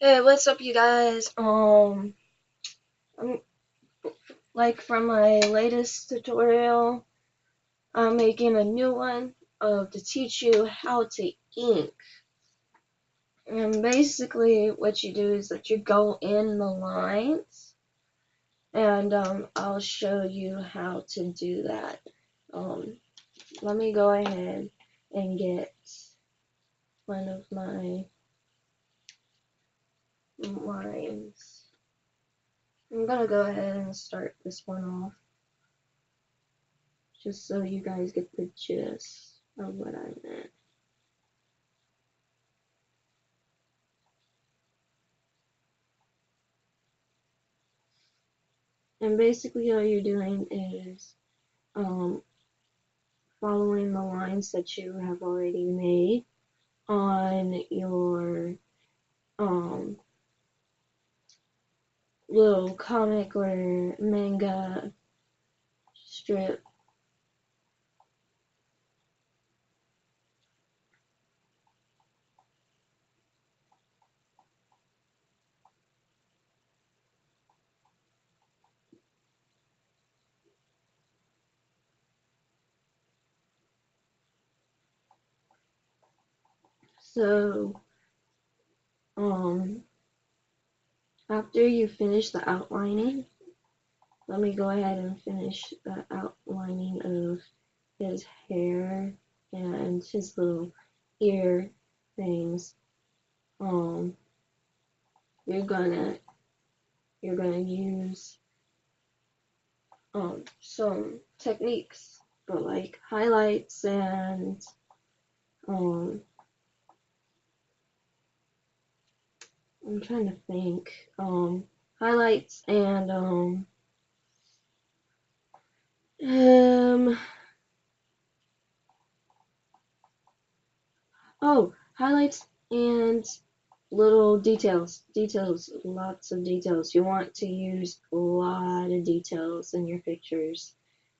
Hey, what's up, you guys? I'm like from my latest tutorial, I'm making a new one to teach you how to ink. And basically, what you do is that you go in the lines, and I'll show you how to do that. Um, Let me go ahead and get one of my lines. I'm gonna go ahead and start this one off, just so you guys get the gist of what I meant. And basically all you're doing is um, following the lines that you have already made on your um, little comic or manga strip. So um, after you finish the outlining, let me go ahead and finish the outlining of his hair and his little ear things. Um, you're gonna use some techniques for like highlights and um, I'm trying to think highlights and um highlights and little details, lots of details. You want to use a lot of details in your pictures.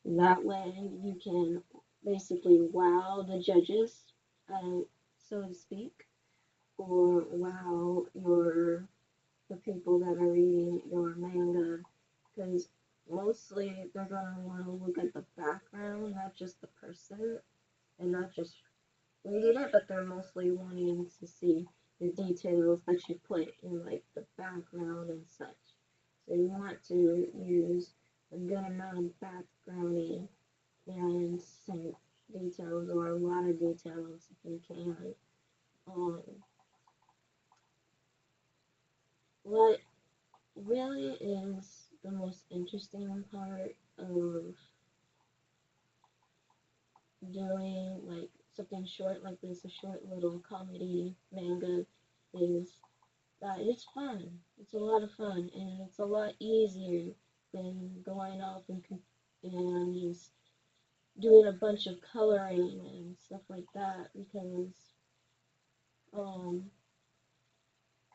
That way you can basically wow the judges, so to speak, or wow the people that are reading your manga, because mostly they're gonna want to look at the background, not just the person, and not just reading it, but they're mostly wanting to see the details that you put in like the background and such. So you want to use a good amount of backgrounding and some details, or a lot of details if you can. Um, what really is the most interesting part of doing like something short like this, a short little comedy manga, is that it's fun. It's a lot of fun, and it's a lot easier than going off and just doing a bunch of coloring and stuff like that, because um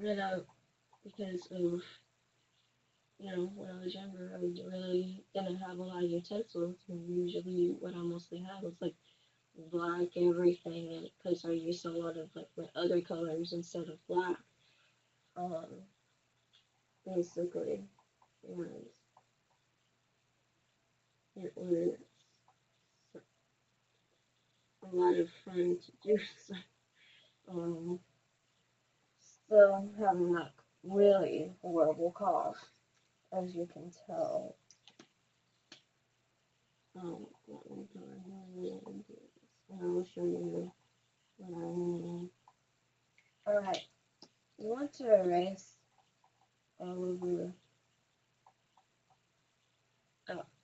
you know because of when I was younger, I really didn't have a lot of utensils, and usually what I mostly have is like black everything, because I used a lot of like my other colors instead of black, um, basically, and it was a lot of fun to do. So, um, still having that really horrible cough, as you can tell. Let me go ahead and do this, and I will show you what I mean. Alright, you want to erase all of the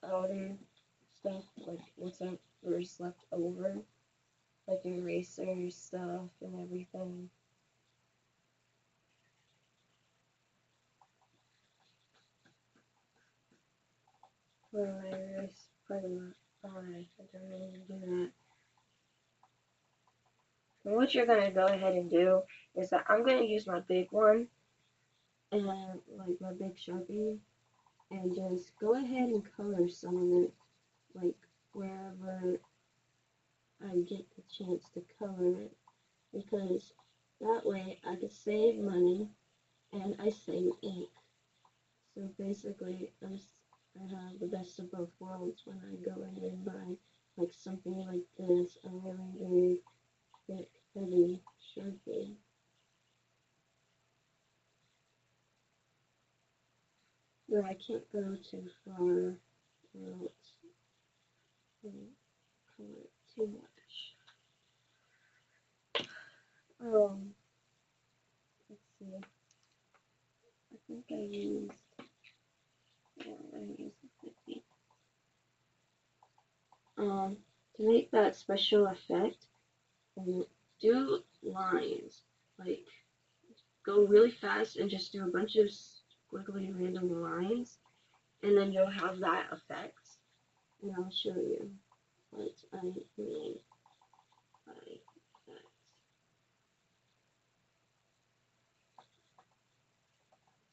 outer stuff, like whatever's left over, like eraser stuff and everything. Well, I erase part of that. Alright, I don't really do that. And what you're gonna go ahead and do is that I'm gonna use my big one, and like my big Sharpie, and just go ahead and color some of it, like wherever I get the chance to color it, because that way I could save money, and I save ink. So basically, I have the best of both worlds when I go in and buy like something like this, a really big, thick, heavy Sharpie. Where I can't go too far without color too much. Let's see. I think I used, yeah, I used 50. To make that special effect, do lines. Like, go really fast and just do a bunch of squiggly random lines, and then you'll have that effect. And I'll show you what I mean by that.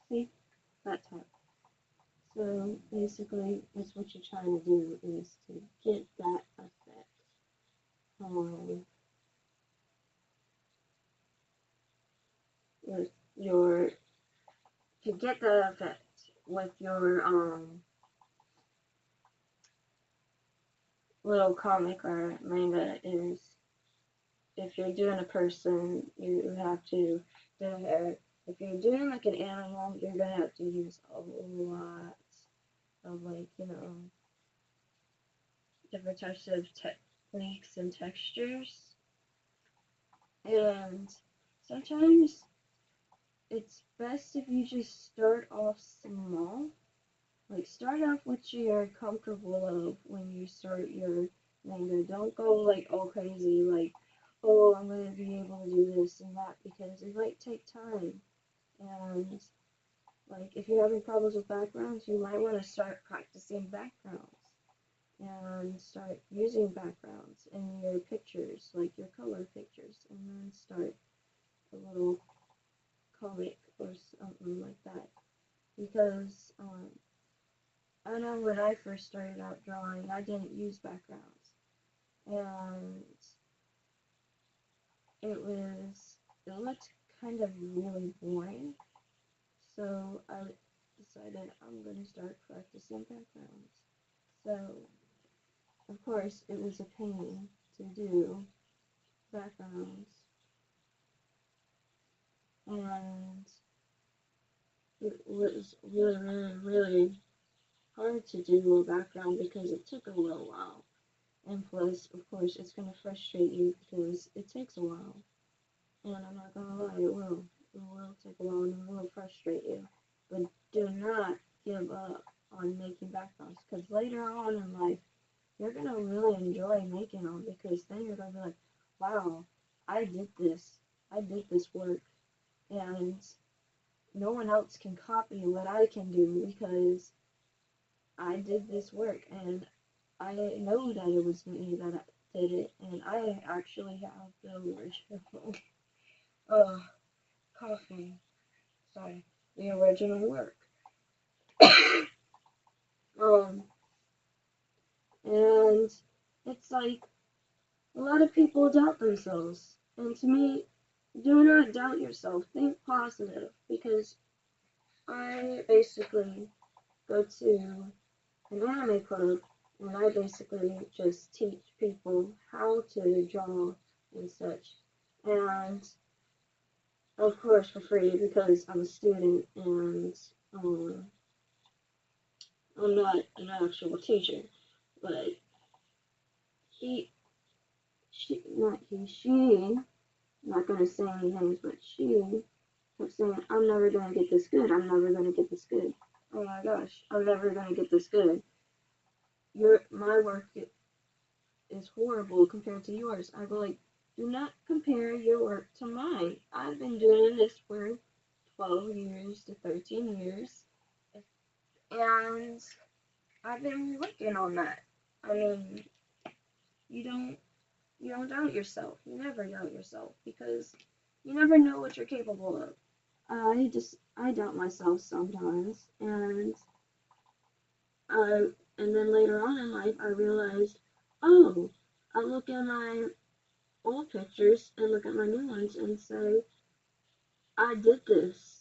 See? That type. So basically, that's what you're trying to do, is to get that effect. With your to get the effect with your little comic or manga is, if you're doing a person, you have to do hair. If you're doing like an animal, you're gonna have to use a lot of, like, different types of techniques and textures. And sometimes it's best if you just start off small. Like, start off what you're comfortable of when you start your manga. Don't go like all crazy, like, oh, I'm gonna be able to do this and that, because it might take time. And like, if you're having problems with backgrounds, you might want to start practicing backgrounds and start using backgrounds in your pictures, like your color pictures, and then start a little comic or something like that. Because I know when I first started out drawing, I didn't use backgrounds, and it looked kind of really boring. So I decided I'm gonna start practicing backgrounds. So of course it was a pain to do backgrounds, and it was really hard to do a background because it took a little while. And plus, of course, it's going to frustrate you because it takes a while. And I'm not going to lie, it will. It will take a while and it will frustrate you. But do not give up on making backgrounds, because later on in life, you're going to really enjoy making them, because then you're going to be like, wow, I did this. I did this work. And no one else can copy what I can do because I did this work, and I know that it was me that did it, and I actually have the original coffee. Sorry, the original work. um, and it's like a lot of people doubt themselves, and to me, do not doubt yourself. Think positive, because I basically go to an anime club, and I basically just teach people how to draw and such. And of course for free, because I'm a student, and um, I'm not an actual teacher. But he, she, not gonna say any names, but she kept saying, I'm never gonna get this good. I'm never gonna get this good. Oh my gosh, I'm never gonna get this good. My work is horrible compared to yours. I go like, do not compare your work to mine. I've been doing this for 12 years to 13 years, and I've been working on that. I mean, you don't you don't doubt yourself. You never doubt yourself, because you never know what you're capable of. I doubt myself sometimes, uh, and then later on in life I realized, oh, I look at my old pictures and look at my new ones and say, I did this.